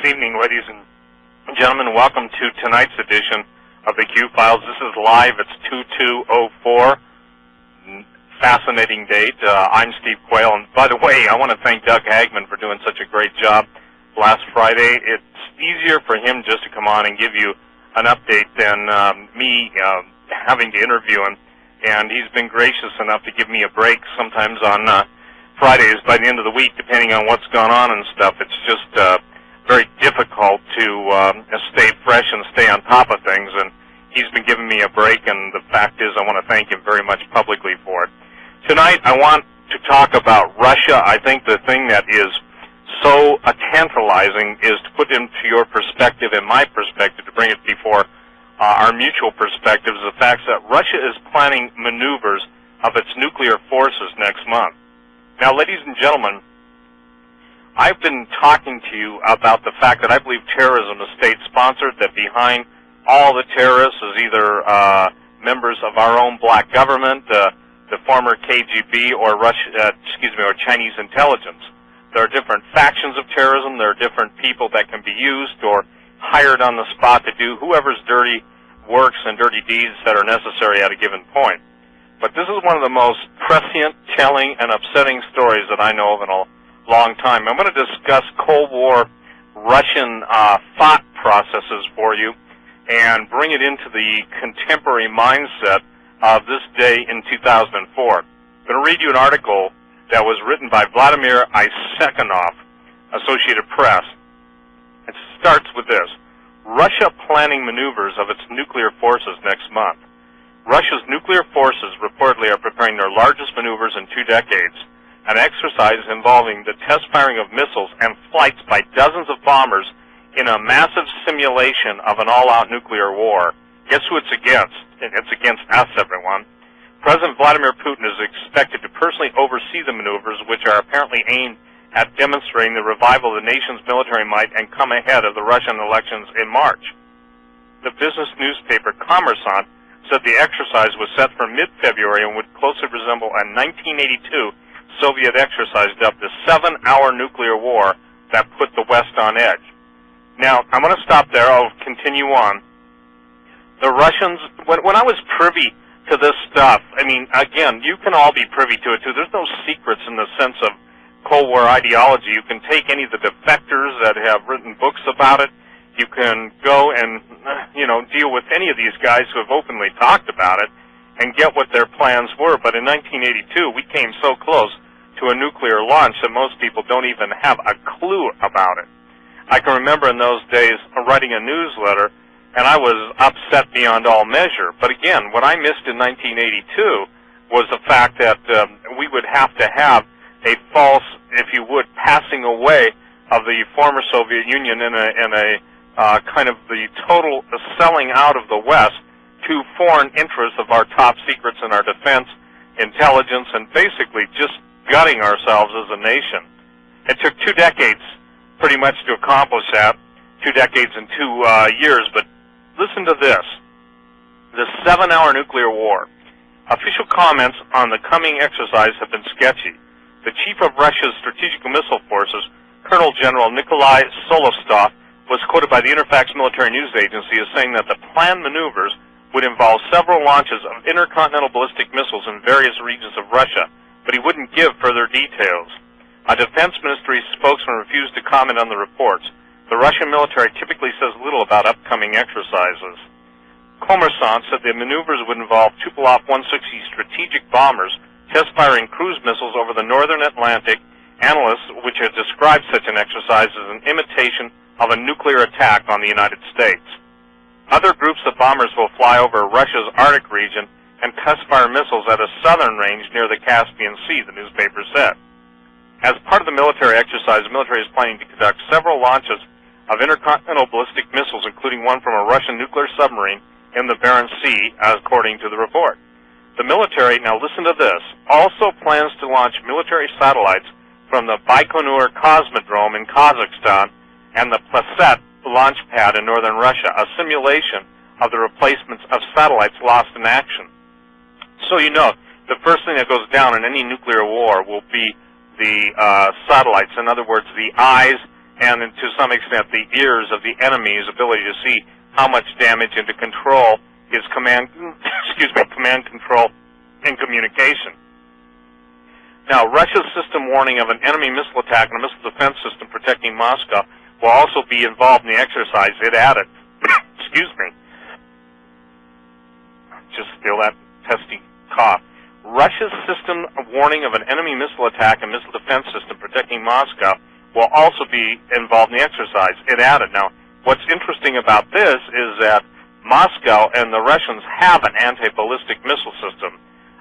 evening, ladies and gentlemen. Welcome to tonight's edition of the Q-Files. This is live. It's 2204. Fascinating date. I'm Steve Quayle. And by the way, I want to thank Doug Hagman for doing such a great job last Friday. It's easier for him just to come on and give you an update than me having to interview him. And he's been gracious enough to give me a break sometimes on Fridays by the end of the week, depending on what's gone on and stuff. It's just very difficult to stay fresh and stay on top of things, and he's been giving me a break, and the fact is I want to thank him very much publicly for it. Tonight I want to talk about Russia. I think the thing that is so tantalizing is to put into your perspective and my perspective, to bring it before our mutual perspectives, the fact that Russia is planning maneuvers of its nuclear forces next month. Now, ladies and gentlemen, I've been talking to you about the fact that I believe terrorism is state-sponsored, that behind all the terrorists is either members of our own black government, the former KGB, or or Chinese intelligence. There are different factions of terrorism. There are different people that can be used or hired on the spot to do whoever's dirty works and dirty deeds that are necessary at a given point. But this is one of the most prescient, telling, and upsetting stories that I know of in a long time. I'm going to discuss Cold War Russian thought processes for you and bring it into the contemporary mindset of this day in 2004. I'm going to read you an article that was written by Vladimir Isekhanov, Associated Press. It starts with this: Russia planning maneuvers of its nuclear forces next month. Russia's nuclear forces reportedly are preparing their largest maneuvers in 2 decades, an exercise involving the test firing of missiles and flights by dozens of bombers in a massive simulation of an all-out nuclear war. Guess who it's against? It's against us, everyone. President Vladimir Putin is expected to personally oversee the maneuvers, which are apparently aimed at demonstrating the revival of the nation's military might and come ahead of the Russian elections in March. The business newspaper Kommersant said the exercise was set for mid-February and would closely resemble a 1982 Soviet exercise dubbed the 7-hour nuclear war that put the West on edge. Now, I'm going to stop there. I'll continue on. The Russians, when I was privy to this stuff, I mean, again, you can all be privy to it too. There's no secrets in the sense of Cold War ideology. You can take any of the defectors that have written books about it. You can go and, deal with any of these guys who have openly talked about it and get what their plans were. But in 1982, we came so close to a nuclear launch that most people don't even have a clue about it. I can remember in those days writing a newsletter, and I was upset beyond all measure. But again, what I missed in 1982 was the fact that we would have to have a false, if you would, passing away of the former Soviet Union in a kind of the total selling out of the West to foreign interests of our top secrets and our defense, intelligence, and basically just gutting ourselves as a nation. It took 2 decades pretty much to accomplish that, 2 decades and 2 years, but listen to this. The 7-hour nuclear war. Official comments on the coming exercise have been sketchy. The chief of Russia's strategic missile forces, Colonel General Nikolai Solostov, was quoted by the Interfax military news agency as saying that the planned maneuvers would involve several launches of intercontinental ballistic missiles in various regions of Russia, but he wouldn't give further details. A defense ministry spokesman refused to comment on the reports. The Russian military typically says little about upcoming exercises. Kommersant said the maneuvers would involve Tupolev 160 strategic bombers test-firing cruise missiles over the northern Atlantic. Analysts, which have described such an exercise as an imitation of a nuclear attack on the United States. Other groups of bombers will fly over Russia's Arctic region and test-fire missiles at a southern range near the Caspian Sea, the newspaper said. As part of the military exercise, the military is planning to conduct several launches of intercontinental ballistic missiles, including one from a Russian nuclear submarine in the Barents Sea, according to the report. The military, now listen to this, also plans to launch military satellites from the Baikonur Cosmodrome in Kazakhstan and the Plaset launch pad in northern Russia, a simulation of the replacements of satellites lost in action. So the first thing that goes down in any nuclear war will be the satellites, in other words, the eyes and to some extent the ears of the enemy's ability to see how much damage and to control is command control and communication. Now, Russia's system warning of an enemy missile attack and a missile defense system protecting Moscow will also be involved in the exercise. It added, excuse me, just feel that pesky cough. Russia's system warning of an enemy missile attack and missile defense system protecting Moscow will also be involved in the exercise. It added. Now, what's interesting about this is that Moscow and the Russians have an anti-ballistic missile system.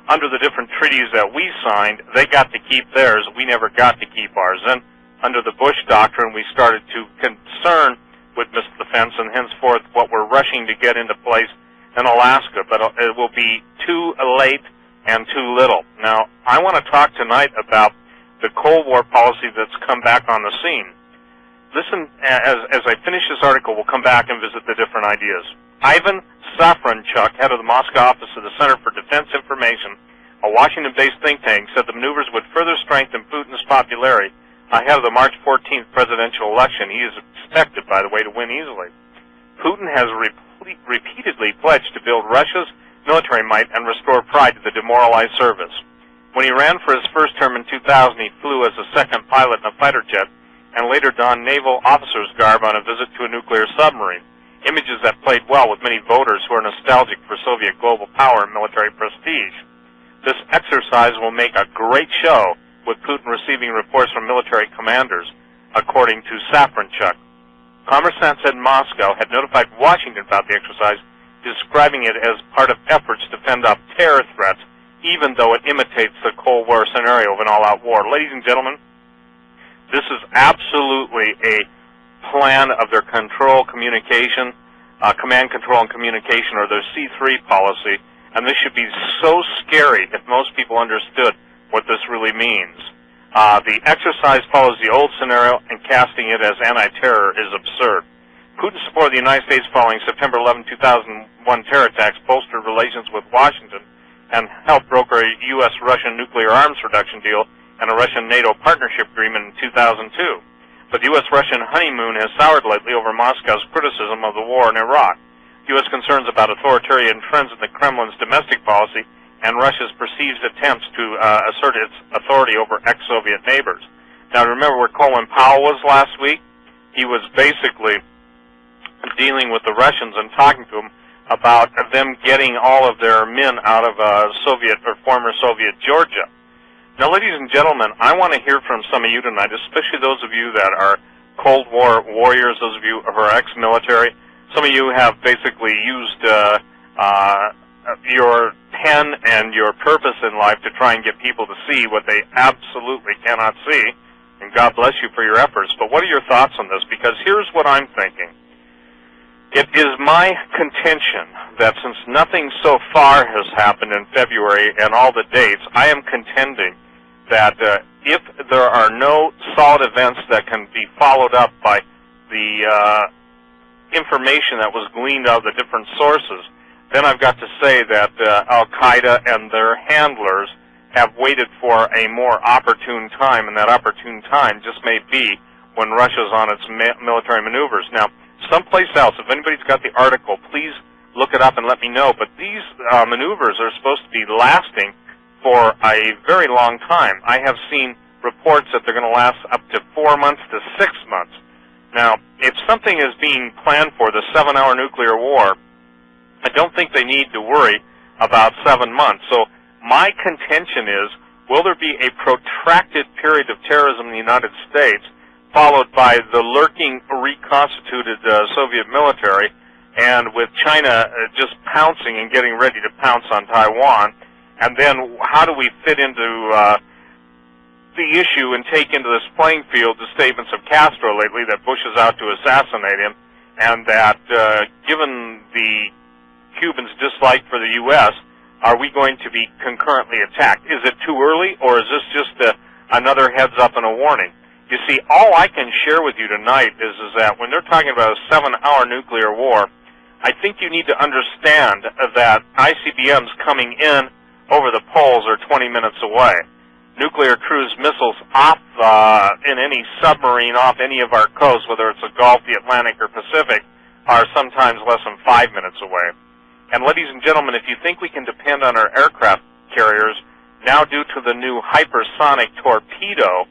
Under the different treaties that we signed, they got to keep theirs. We never got to keep ours. Then, under the Bush doctrine, we started to concern with missile defense, and henceforth what we're rushing to get into place in Alaska. But it will be too late and too little. Now, I want to talk tonight about the Cold War policy that's come back on the scene. Listen, as I finish this article, we'll come back and visit the different ideas. Ivan Safranchuk, head of the Moscow office of the Center for Defense Information, a Washington-based think tank, said the maneuvers would further strengthen Putin's popularity ahead of the March 14th presidential election. He is expected, by the way, to win easily. Putin has repeatedly pledged to build Russia's military might and restore pride to the demoralized service. When he ran for his first term in 2000, he flew as a second pilot in a fighter jet and later donned naval officer's garb on a visit to a nuclear submarine, images that played well with many voters who are nostalgic for Soviet global power and military prestige. This exercise will make a great show, with Putin receiving reports from military commanders, according to Safranchuk. Kommersant said Moscow had notified Washington about the exercise, describing it as part of efforts to fend off terror threats, even though it imitates the Cold War scenario of an all-out war. Ladies and gentlemen, this is absolutely a plan of their control communication, command control and communication, or their C3 policy, and this should be so scary if most people understood what this really means. The exercise follows the old scenario, and casting it as anti-terror is absurd. Putin's support of the United States following September 11, 2001 terror attacks bolstered relations with Washington and helped broker a U.S.-Russian nuclear arms reduction deal and a Russian-NATO partnership agreement in 2002. But the U.S.-Russian honeymoon has soured lately over Moscow's criticism of the war in Iraq, U.S. concerns about authoritarian trends in the Kremlin's domestic policy, and Russia's perceived attempts to assert its authority over ex-Soviet neighbors. Now, remember where Colin Powell was last week? He was basically dealing with the Russians and talking to them about them getting all of their men out of Soviet or former Soviet Georgia. Now, ladies and gentlemen, I want to hear from some of you tonight, especially those of you that are Cold War warriors, those of you who are ex-military. Some of you have basically used your pen and your purpose in life to try and get people to see what they absolutely cannot see, and God bless you for your efforts. But what are your thoughts on this? Because here's what I'm thinking. It is my contention that since nothing so far has happened in February and all the dates, I am contending that if there are no solid events that can be followed up by the information that was gleaned out of the different sources, then I've got to say that Al-Qaeda and their handlers have waited for a more opportune time, and that opportune time just may be when Russia's on its military maneuvers. Now, someplace else, if anybody's got the article, please look it up and let me know. But these maneuvers are supposed to be lasting for a very long time. I have seen reports that they're going to last up to 4 months to 6 months. Now, if something is being planned for, the 7-hour nuclear war, I don't think they need to worry about 7 months. So my contention is, will there be a protracted period of terrorism in the United States, followed by the lurking, reconstituted Soviet military, and with China just pouncing and getting ready to pounce on Taiwan? And then how do we fit into the issue and take into this playing field the statements of Castro lately that Bush is out to assassinate him, and that given the Cubans' dislike for the U.S., are we going to be concurrently attacked? Is it too early, or is this just another heads-up and a warning? You see, all I can share with you tonight is that when they're talking about a 7-hour nuclear war, I think you need to understand that ICBMs coming in over the poles are 20 minutes away. nuclear cruise missiles off in any submarine off any of our coasts, whether it's the Gulf, the Atlantic, or Pacific, are sometimes less than 5 minutes away. And ladies and gentlemen, if you think we can depend on our aircraft carriers, now due to the new hypersonic torpedo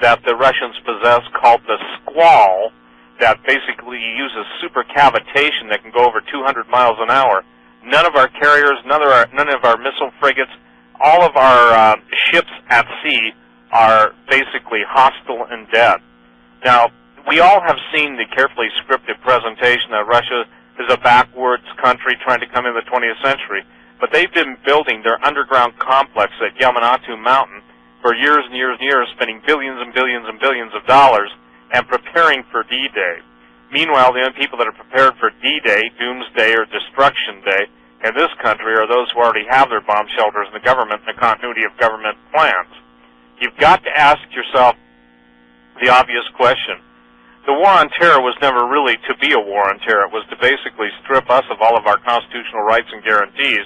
that the Russians possess called the Quayle, that basically uses supercavitation that can go over 200 miles an hour, none of our carriers, none of our missile frigates, all of our ships at sea are basically hostile and dead. Now, we all have seen the carefully scripted presentation that Russia is a backwards country trying to come in the 20th century, but they've been building their underground complex at Yamanote Mountain for years and years and years, spending billions and billions and billions of dollars and preparing for D-Day. Meanwhile, the only people that are prepared for D-Day, Doomsday, or Destruction Day in this country are those who already have their bomb shelters in the government and the continuity of government plans. You've got to ask yourself the obvious question. The war on terror was never really to be a war on terror. It was to basically strip us of all of our constitutional rights and guarantees,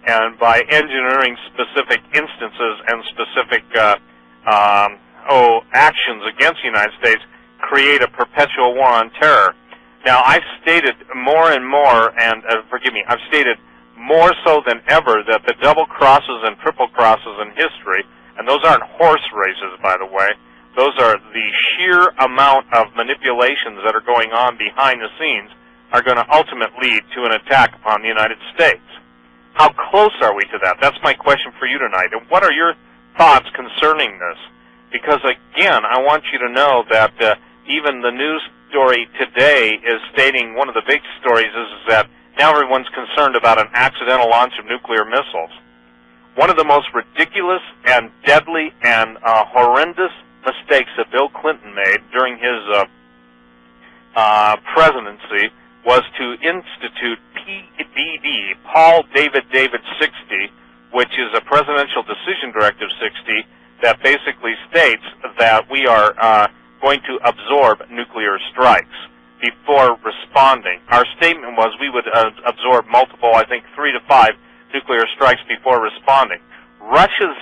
and by engineering specific instances and specific actions against the United States, create a perpetual war on terror. Now, I've stated more and more, and I've stated more so than ever that the double crosses and triple crosses in history, and those aren't horse races, by the way, those are the sheer amount of manipulations that are going on behind the scenes, are going to ultimately lead to an attack upon the United States. How close are we to that? That's my question for you tonight. And what are your thoughts concerning this? Because, again, I want you to know that even the news story today is stating, one of the big stories is that now everyone's concerned about an accidental launch of nuclear missiles. One of the most ridiculous and deadly and horrendous mistakes that Bill Clinton made during his presidency was to institute PDD, Paul David 60, which is a Presidential Decision Directive 60 that basically states that we are going to absorb nuclear strikes before responding. Our statement was we would absorb multiple, I think 3 to 5 nuclear strikes before responding. Russia's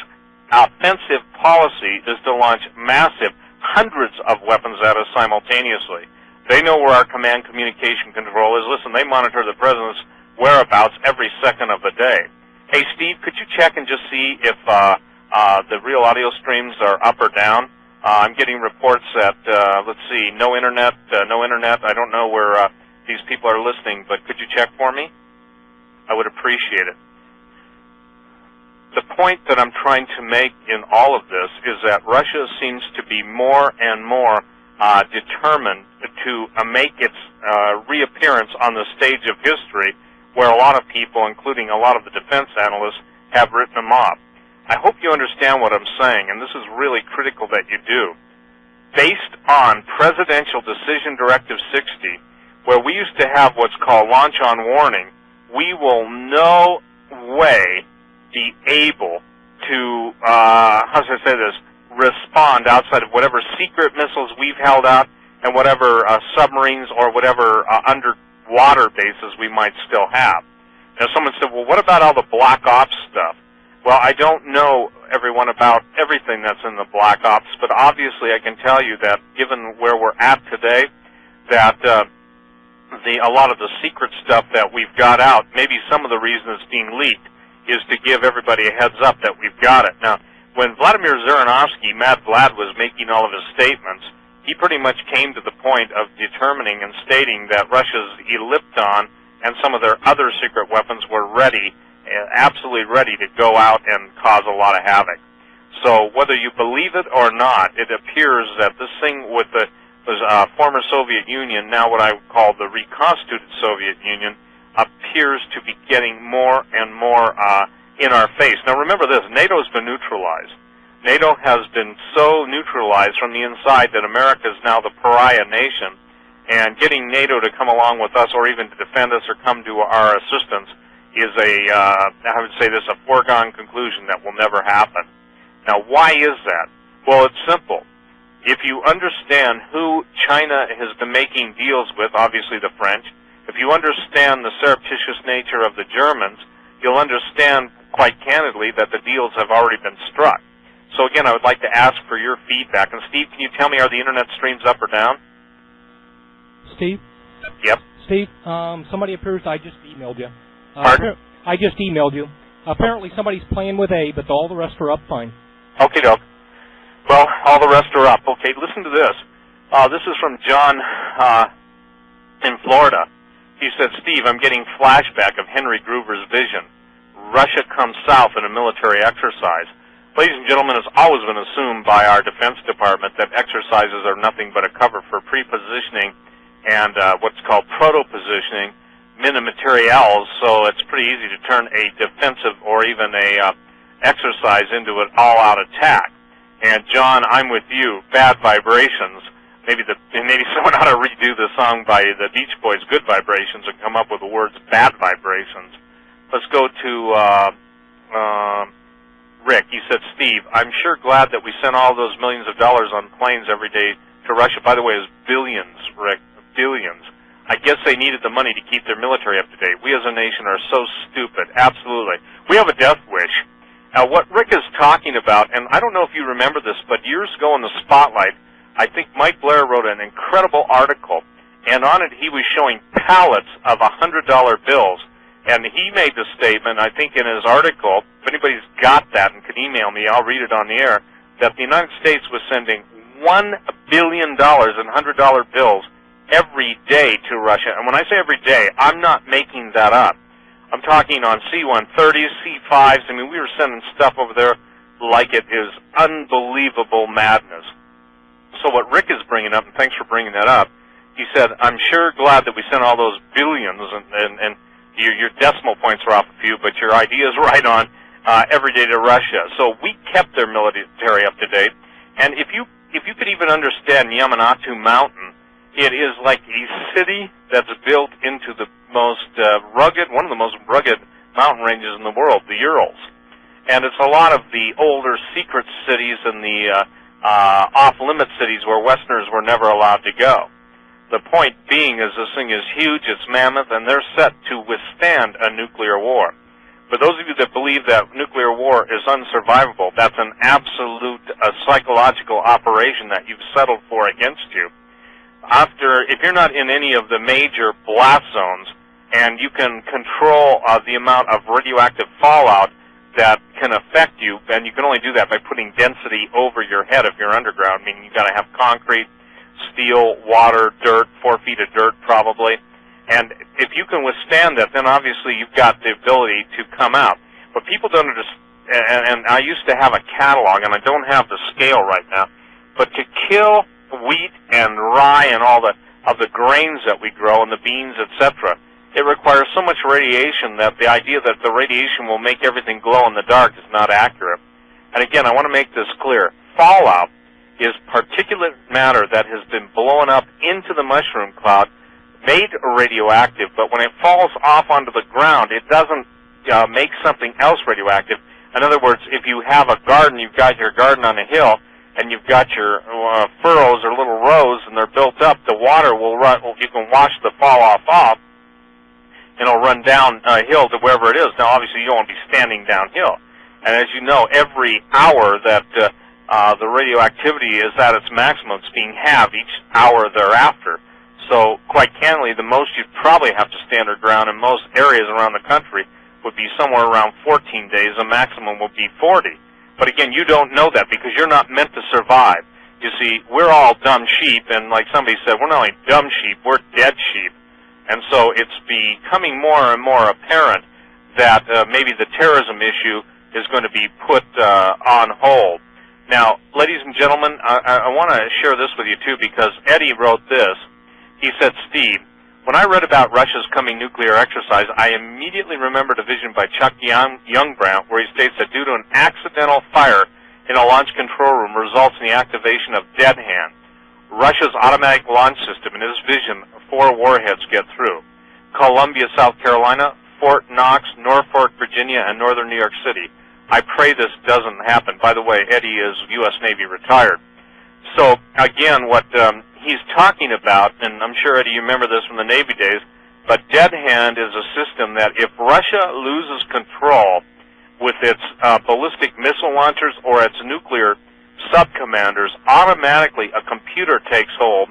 offensive policy is to launch massive, hundreds of weapons at us simultaneously. They know where our command communication control is. Listen, they monitor the president's whereabouts every second of the day. Hey, Steve, could you check and just see if the real audio streams are up or down? I'm getting reports that, let's see, no internet. I don't know where these people are listening, but could you check for me? I would appreciate it. The point that I'm trying to make in all of this is that Russia seems to be more and more determined to make its reappearance on the stage of history, where a lot of people, including a lot of the defense analysts, have written them off. I hope you understand what I'm saying, and this is really critical that you do. Based on Presidential Decision Directive 60, where we used to have what's called launch on warning, we will no way be able to, how should I say this, respond outside of whatever secret missiles we've held out and whatever submarines or whatever underwater bases we might still have. Now, someone said, well, what about all the black ops stuff? Well, I don't know, everyone, about everything that's in the black ops, but obviously I can tell you that given where we're at today, that a lot of the secret stuff that we've got out, maybe some of the reason it's being leaked is to give everybody a heads up that we've got it. Now, when Vladimir Zhirinovsky, Mad Vlad, was making all of his statements, he pretty much came to the point of determining and stating that Russia's Ellipton and some of their other secret weapons were ready, absolutely ready to go out and cause a lot of havoc. So whether you believe it or not, it appears that this thing with the former Soviet Union, now what I would call the reconstituted Soviet Union, appears to be getting more and more in our face. Now remember this, NATO's been neutralized. NATO has been so neutralized from the inside that America is now the pariah nation, and getting NATO to come along with us or even to defend us or come to our assistance is I would say this, a foregone conclusion that will never happen. Now, why is that? Well, it's simple. If you understand who China has been making deals with, obviously the French, if you understand the surreptitious nature of the Germans, you'll understand quite candidly that the deals have already been struck. So again, I would like to ask for your feedback. And Steve, can you tell me, are the internet streams up or down? Steve? Yep. Steve, somebody appears, I just emailed you. Pardon? I just emailed you. Apparently somebody's playing with A, but all the rest are up fine. Okay, doke. Well, all the rest are up. Okay, listen to this. This is from John in Florida. He said, Steve, I'm getting flashback of Henry Gruver's vision. Russia comes south in a military exercise. Ladies and gentlemen, it's always been assumed by our Defense Department that exercises are nothing but a cover for pre-positioning and what's called proto-positioning, mini-materials, so it's pretty easy to turn a defensive or even a exercise into an all-out attack. And John, I'm with you. Bad vibrations. Maybe someone ought to redo the song by the Beach Boys, Good Vibrations, and come up with the words bad vibrations. Let's go to Rick. He said, Steve, I'm sure glad that we sent all those millions of dollars on planes every day to Russia. By the way, it's billions, Rick, billions. I guess they needed the money to keep their military up to date. We as a nation are so stupid. Absolutely. We have a death wish. What Rick is talking about, and I don't know if you remember this, but years ago in the Spotlight, I think Mike Blair wrote an incredible article, and on it he was showing pallets of $100 bills. And he made the statement, I think in his article, if anybody's got that and can email me, I'll read it on the air, that the United States was sending $1 billion in $100 bills every day to Russia. And when I say every day, I'm not making that up. I'm talking on C-130s, C-5s. I mean, we were sending stuff over there like it is unbelievable madness. So what Rick is bringing up, and thanks for bringing that up, he said, I'm sure glad that we sent all those billions, and your decimal points are off a few, but your idea is right on, every day to Russia. So we kept their military up to date. And if you could even understand Yamanatu Mountain, it is like a city that's built into the most one of the most rugged mountain ranges in the world, the Urals. And it's a lot of the older secret cities and the off-limit cities where Westerners were never allowed to go. The point being is this thing is huge, it's mammoth, and they're set to withstand a nuclear war. For those of you that believe that nuclear war is unsurvivable, that's an absolute psychological operation that you've settled for against you. If you're not in any of the major blast zones, and you can control the amount of radioactive fallout that can affect you, and you can only do that by putting density over your head if you're underground, meaning you've got to have concrete, steel, water, dirt, 4 feet of dirt probably. And if you can withstand that, then obviously you've got the ability to come out. But people don't understand, and I used to have a catalog, and I don't have the scale right now, but to kill wheat and rye and all of the grains that we grow and the beans, etc., it requires so much radiation that the idea that the radiation will make everything glow in the dark is not accurate. And again, I want to make this clear. Fallout is particulate matter that has been blown up into the mushroom cloud, made radioactive, but when it falls off onto the ground, it doesn't make something else radioactive. In other words, if you have a garden, you've got your garden on a hill, and you've got your furrows or little rows, and they're built up, the water will run, you can wash the fall-off off, and it'll run downhill to wherever it is. Now, obviously, you don't want to be standing downhill. And as you know, every hour that the radioactivity is at its maximum, it's being halved each hour thereafter. So, quite candidly, the most you'd probably have to stay underground in most areas around the country would be somewhere around 14 days. The maximum would be 40. But again, you don't know that because you're not meant to survive. You see, we're all dumb sheep, and like somebody said, we're not only dumb sheep, we're dead sheep. And so it's becoming more and more apparent that maybe the terrorism issue is going to be put on hold. Now, ladies and gentlemen, I want to share this with you, too, because Eddie wrote this. He said, Steve, when I read about Russia's coming nuclear exercise, I immediately remembered a vision by Chuck Youngbrandt where he states that due to an accidental fire in a launch control room results in the activation of Dead Hand. Russia's automatic launch system, in his vision, 4 warheads get through. Columbia, South Carolina, Fort Knox, Norfolk, Virginia, and northern New York City. I pray this doesn't happen. By the way, Eddie is U.S. Navy retired. So, again, what he's talking about, and I'm sure, Eddie, you remember this from the Navy days, but Dead Hand is a system that if Russia loses control with its ballistic missile launchers or its nuclear sub-commanders, automatically a computer takes hold,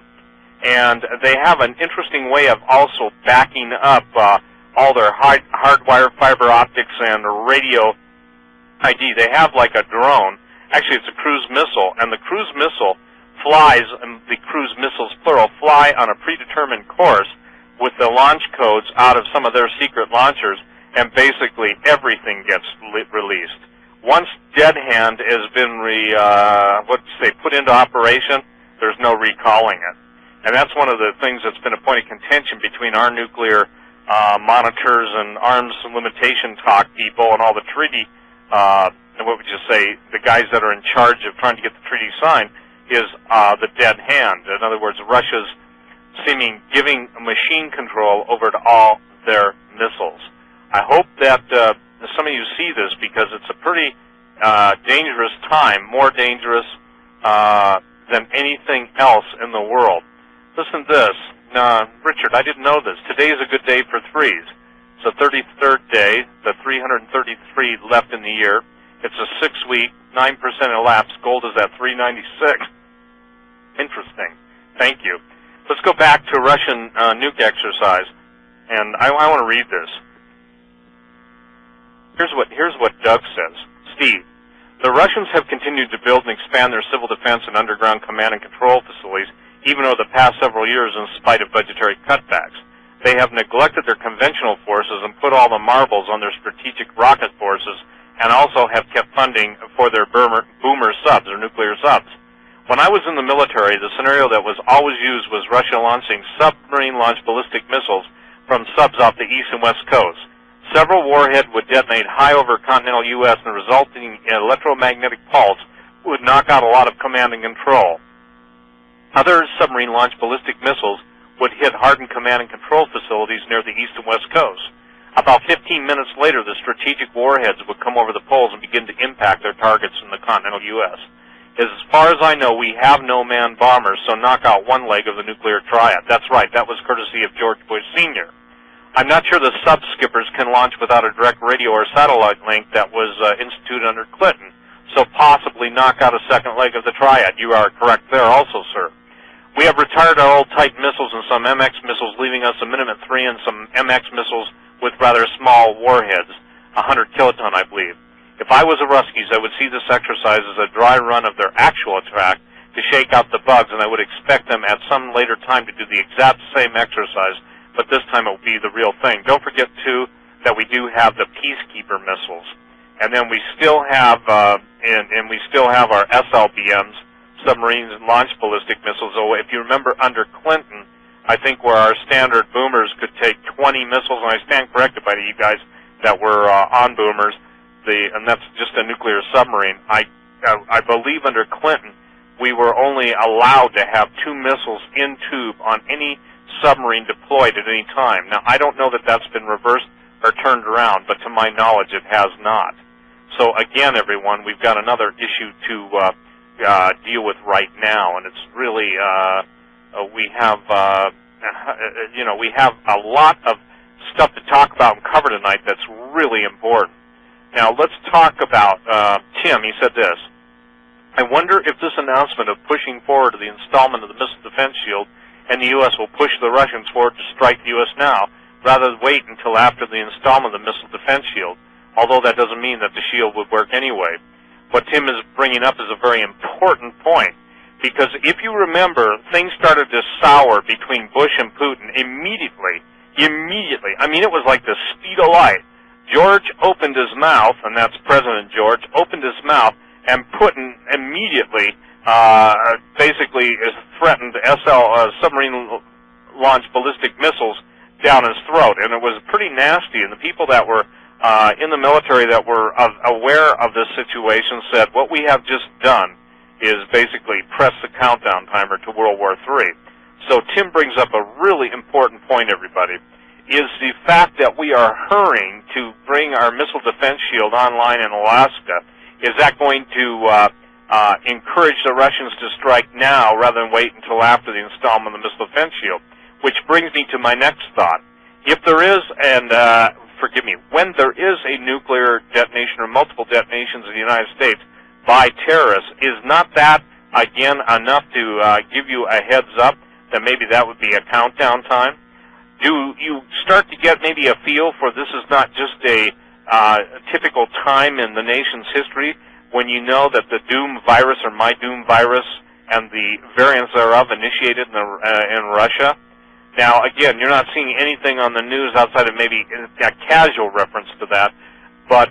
and they have an interesting way of also backing up all their hardwire fiber optics and radio ID. They have like a drone. Actually, it's a cruise missile, and the cruise missile flies, and the cruise missiles, plural, fly on a predetermined course with the launch codes out of some of their secret launchers, and basically everything gets released. Once Dead Hand has been put into operation, there's no recalling it. And that's one of the things that's been a point of contention between our nuclear monitors and arms limitation talk people and all the treaty, the guys that are in charge of trying to get the treaty signed, is the dead hand. In other words, Russia's giving machine control over to all their missiles. I hope that some of you see this, because it's a pretty dangerous time, more dangerous than anything else in the world. Listen to this. Richard, I didn't know this. Today is a good day for threes. It's the 33rd day, the 333 left in the year. It's a 6-week, 9% elapsed. Gold is at 396. Interesting. Thank you. Let's go back to Russian nuke exercise, and I want to read this. Here's what Doug says. Steve, the Russians have continued to build and expand their civil defense and underground command and control facilities, even over the past several years, in spite of budgetary cutbacks. They have neglected their conventional forces and put all the marbles on their strategic rocket forces, and also have kept funding for their boomer subs, or nuclear subs. When I was in the military, the scenario that was always used was Russia launching submarine-launched ballistic missiles from subs off the east and west coast. Several warheads would detonate high over continental U.S., and the resulting electromagnetic pulse would knock out a lot of command and control. Other submarine-launched ballistic missiles would hit hardened command and control facilities near the east and west coast. About 15 minutes later, the strategic warheads would come over the poles and begin to impact their targets in the continental U.S. As far as I know, we have no manned bombers, so knock out one leg of the nuclear triad. That's right, that was courtesy of George Bush Sr. I'm not sure the sub-skippers can launch without a direct radio or satellite link that was instituted under Clinton, so possibly knock out a second leg of the triad. You are correct there also, sir. We have retired our old Titan missiles and some MX missiles, leaving us a Minuteman III and some MX missiles with rather small warheads, 100 kiloton, I believe. If I was a Ruskies, I would see this exercise as a dry run of their actual attack to shake out the bugs, and I would expect them at some later time to do the exact same exercise, but this time it will be the real thing. Don't forget, too, that we do have the Peacekeeper missiles, and then we still have we still have our SLBMs, submarines and launch ballistic missiles. So if you remember, under Clinton, I think where our standard boomers could take 20 missiles, and I stand corrected by you guys that were on boomers, and that's just a nuclear submarine. I believe under Clinton, we were only allowed to have 2 missiles in tube on any submarine deployed at any time. Now, I don't know that that's been reversed or turned around, but to my knowledge, it has not. So again, everyone, we've got another issue to deal with right now, and it's really we have a lot of stuff to talk about and cover tonight that's really important. Now, let's talk about Tim. He said this: I wonder if this announcement of pushing forward to the installment of the missile defense shield and the U.S. will push the Russians forward to strike the U.S. now, rather than wait until after the installment of the missile defense shield, although that doesn't mean that the shield would work anyway. What Tim is bringing up is a very important point, because if you remember, things started to sour between Bush and Putin immediately. I mean, it was like the speed of light. George opened his mouth, and that's President George, opened his mouth, and Putin immediately basically threatened submarine-launched ballistic missiles down his throat, and it was pretty nasty. And the people that were in the military that were aware of this situation said, what we have just done is basically press the countdown timer to World War III. So Tim brings up a really important point, everybody, is the fact that we are hurrying to bring our missile defense shield online in Alaska. Is that going to encourage the Russians to strike now rather than wait until after the installment of the missile defense shield? Which brings me to my next thought. If there is, and forgive me, when there is a nuclear detonation or multiple detonations in the United States by terrorists, is not that, again, enough to give you a heads up that maybe that would be a countdown time? Do you start to get maybe a feel for this is not just a typical time in the nation's history when you know that the Doom virus or My Doom virus and the variants thereof initiated in Russia? Now, again, you're not seeing anything on the news outside of maybe a casual reference to that, but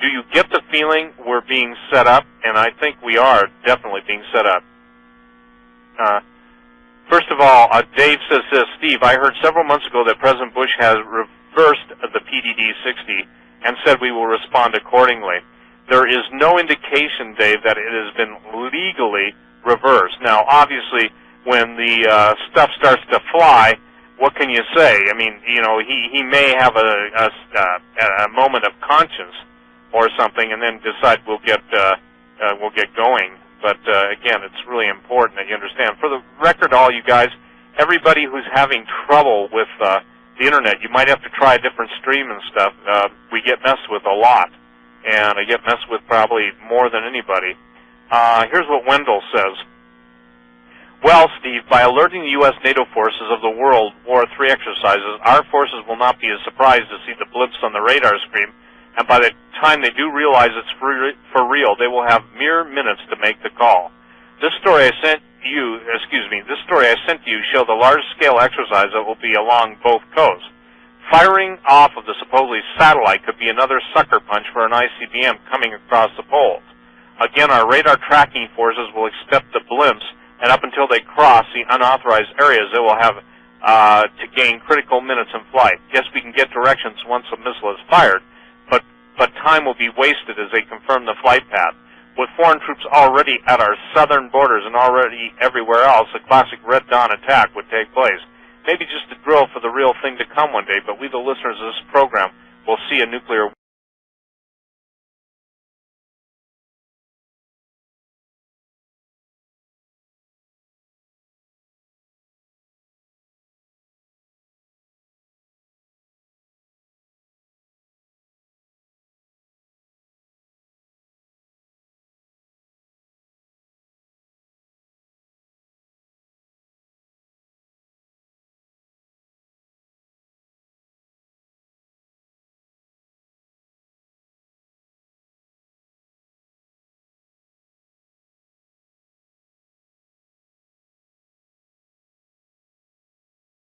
do you get the feeling we're being set up? And I think we are definitely being set up. First of all, Dave says this, Steve, I heard several months ago that President Bush has reversed the PDD-60 and said we will respond accordingly. There is no indication, Dave, that it has been legally reversed. Now, obviously, when the stuff starts to fly, what can you say? I mean, you know, he may have a moment of conscience or something, and then decide we'll get going. But again, it's really important that you understand. For the record, all you guys, everybody who's having trouble with the internet, you might have to try a different stream and stuff. We get messed with a lot, and I get messed with probably more than anybody. Here's what Wendell says. Well, Steve, by alerting the U.S. NATO forces of the World War III exercises, our forces will not be as surprised to see the blips on the radar screen, and by the time they do realize it's for real, they will have mere minutes to make the call. This story I sent you show the large-scale exercise that will be along both coasts. Firing off of the supposedly satellite could be another sucker punch for an ICBM coming across the poles. Again, our radar tracking forces will expect the blimps, and up until they cross the unauthorized areas, they will have to gain critical minutes in flight. Yes, we can get directions once a missile is fired, but time will be wasted as they confirm the flight path. With foreign troops already at our southern borders and already everywhere else, a classic Red Dawn attack would take place. Maybe just a drill for the real thing to come one day, but we, the listeners of this program, will see a nuclear